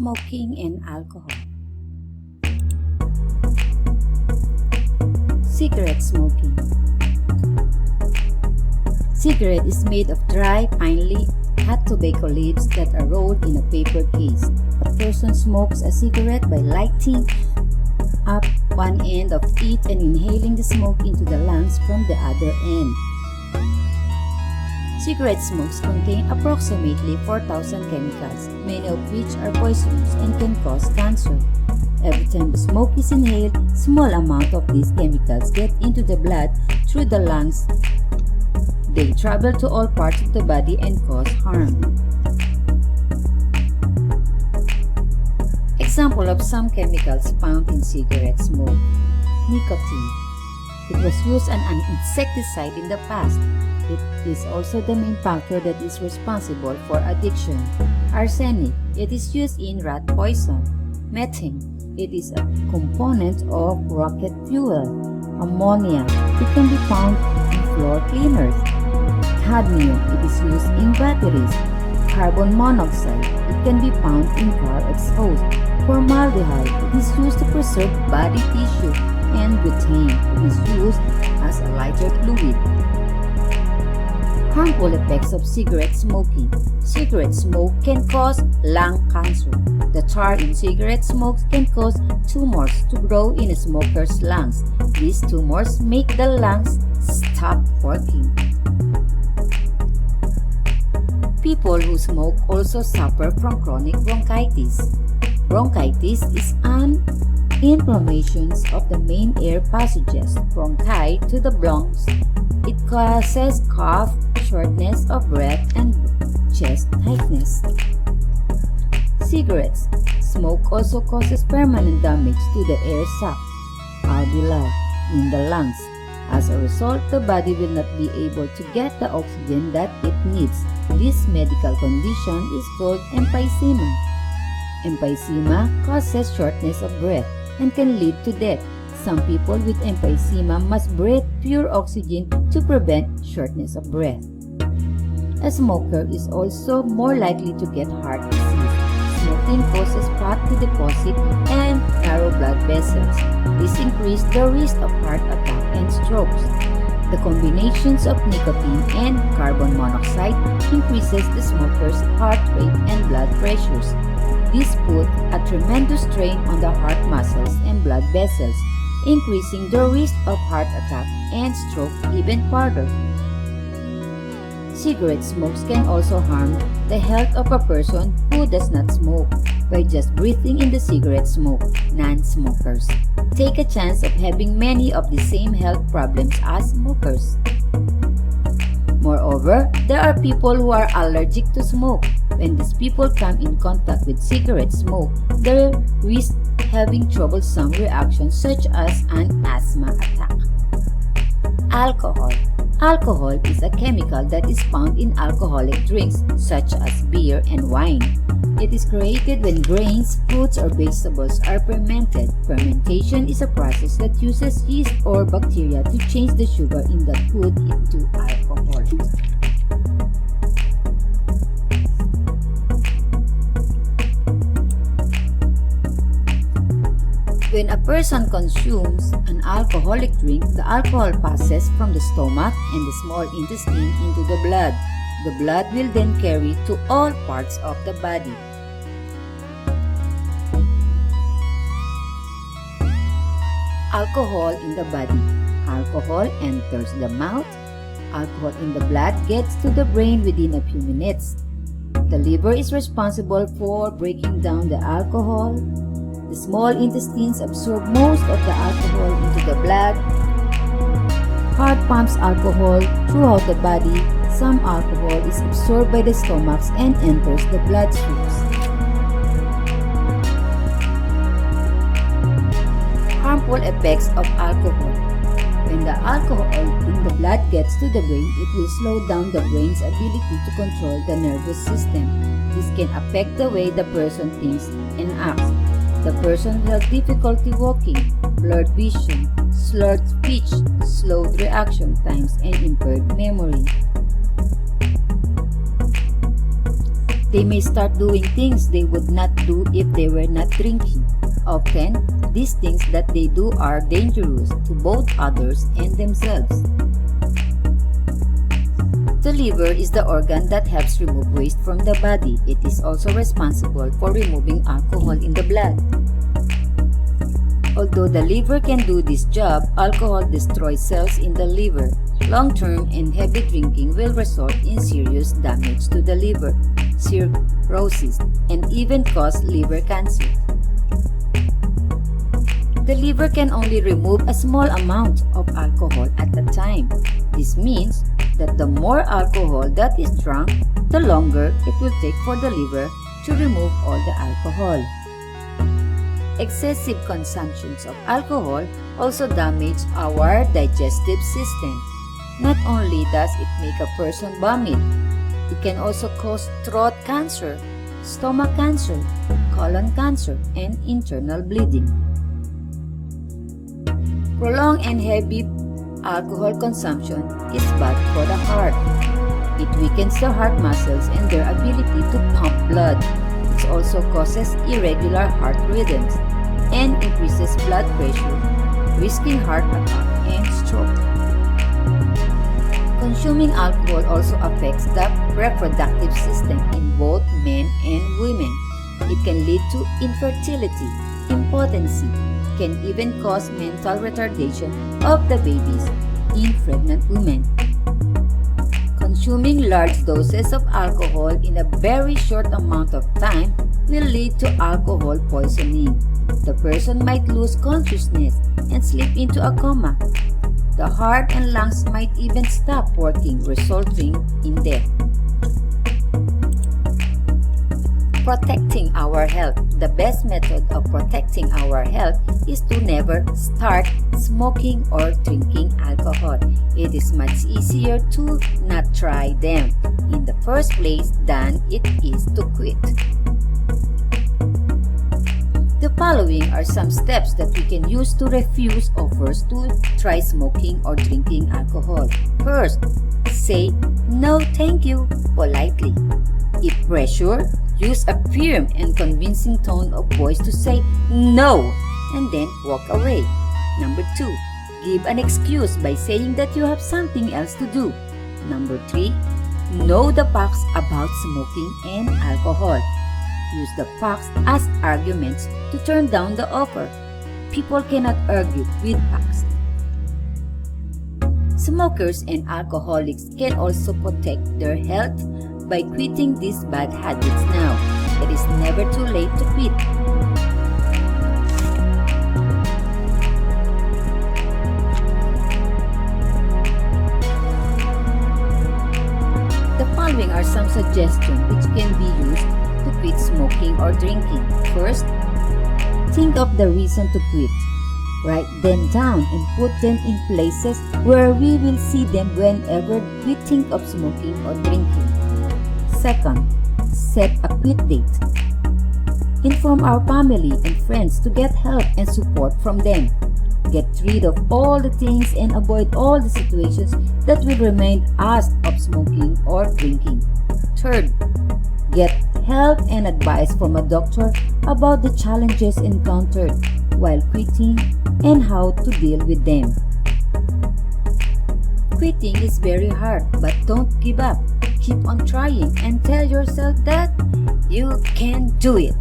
Smoking and alcohol. Cigarette smoking. Cigarette is made of dry, finely cut tobacco leaves that are rolled in a paper case. A person smokes a cigarette by lighting up one end of it and inhaling the smoke into the lungs from the other end. Cigarette smokes contain approximately 4,000 chemicals, many of which are poisonous and can cause cancer. Every time the smoke is inhaled, small amount of these chemicals get into the blood through the lungs. They travel to all parts of the body and cause harm. Example of some chemicals found in cigarette smoke. Nicotine. It was used as an insecticide in the past. It is also the main factor that is responsible for addiction. Arsenic. It is used in rat poison. Methane. It is a component of rocket fuel. Ammonia. It can be found in floor cleaners. Cadmium. It is used in batteries. Carbon monoxide. It can be found in car exhaust. Formaldehyde. It is used to preserve body tissue. And butane. It is used as a lighter fluid. Harmful effects of cigarette smoking. Cigarette smoke can cause lung cancer. The tar in cigarette smoke can cause tumors to grow in a smoker's lungs. These tumors make the lungs stop working. People who smoke also suffer from chronic bronchitis. Bronchitis is an inflammation of the main air passages, bronchi, to the lungs. It causes cough, shortness of breath, and chest tightness. Cigarettes smoke also causes permanent damage to the air sac, alveoli, in the lungs. As a result, the body will not be able to get the oxygen that it needs. This medical condition is called emphysema. Emphysema causes shortness of breath and can lead to death. Some people with emphysema must breathe pure oxygen to prevent shortness of breath. A smoker is also more likely to get heart disease. Smoking causes fat to deposit and narrow blood vessels. This increases the risk of heart attack and strokes. The combinations of nicotine and carbon monoxide increases the smoker's heart rate and blood pressures. This puts a tremendous strain on the heart muscles and blood vessels, increasing the risk of heart attack and stroke even further. Cigarette smokes can also harm the health of a person who does not smoke by just breathing in the cigarette smoke. Non-smokers take a chance of having many of the same health problems as smokers. Moreover, there are people who are allergic to smoke. When these people come in contact with cigarette smoke, they risk having troublesome reactions such as an asthma attack. Alcohol. Alcohol is a chemical that is found in alcoholic drinks such as beer and wine. It is created when grains, fruits, or vegetables are fermented. Fermentation is a process that uses yeast or bacteria to change the sugar in the food into alcohol. When a person consumes an alcoholic drink, the alcohol passes from the stomach and the small intestine into the blood. The blood will then carry to all parts of the body. Alcohol in the body. Alcohol enters the mouth. Alcohol in the blood gets to the brain within a few minutes. The liver is responsible for breaking down the alcohol. The small intestines absorb most of the alcohol into the blood. Heart pumps alcohol throughout the body. Some alcohol is absorbed by the stomach and enters the bloodstreams. Harmful effects of alcohol. When the alcohol in the blood gets to the brain, it will slow down the brain's ability to control the nervous system. This can affect the way the person thinks and acts. The person will have difficulty walking, blurred vision, slurred speech, slowed reaction times, and impaired memory. They may start doing things they would not do if they were not drinking. Often, these things that they do are dangerous to both others and themselves. The liver is the organ that helps remove waste from the body. It is also responsible for removing alcohol in the blood. Although the liver can do this job, alcohol destroys cells in the liver. Long-term and heavy drinking will result in serious damage to the liver, cirrhosis, and even cause liver cancer. The liver can only remove a small amount of alcohol at a time. This means that the more alcohol that is drunk, the longer it will take for the liver to remove all the alcohol. Excessive consumptions of alcohol also damage our digestive system. Not only does it make a person vomit, it can also cause throat cancer, stomach cancer, colon cancer, and internal bleeding. Prolonged and heavy alcohol consumption is bad for the heart. It weakens the heart muscles and their ability to pump blood. It also causes irregular heart rhythms and increases blood pressure, risking heart attack and stroke. Consuming alcohol also affects the reproductive system in both men and women. It can lead to infertility, impotency, can even cause mental retardation of the babies in pregnant women. Consuming large doses of alcohol in a very short amount of time will lead to alcohol poisoning. The person might lose consciousness and slip into a coma. The heart and lungs might even stop working, resulting in death. Protecting our health. The best method of protecting our health is to never start smoking or drinking alcohol. It is much easier to not try them in the first place than it is to quit. The following are some steps that we can use to refuse offers to try smoking or drinking alcohol. First, say no thank you politely. If pressure, use a firm and convincing tone of voice to say no and then walk away. Number 2, give an excuse by saying that you have something else to do. Number 3, know the facts about smoking and alcohol. Use the facts as arguments to turn down the offer. People cannot argue with facts. Smokers and alcoholics can also protect their health by quitting these bad habits now. It is never too late to quit. The following are some suggestions which can be used to quit smoking or drinking. First, think of the reason to quit. Write them down and put them in places where we will see them whenever we think of smoking or drinking. Second, set a quit date. Inform our family and friends to get help and support from them. Get rid of all the things and avoid all the situations that will remind us of smoking or drinking. Third, get help and advice from a doctor about the challenges encountered while quitting and how to deal with them. Quitting is very hard, but don't give up. Keep on trying and tell yourself that you can do it.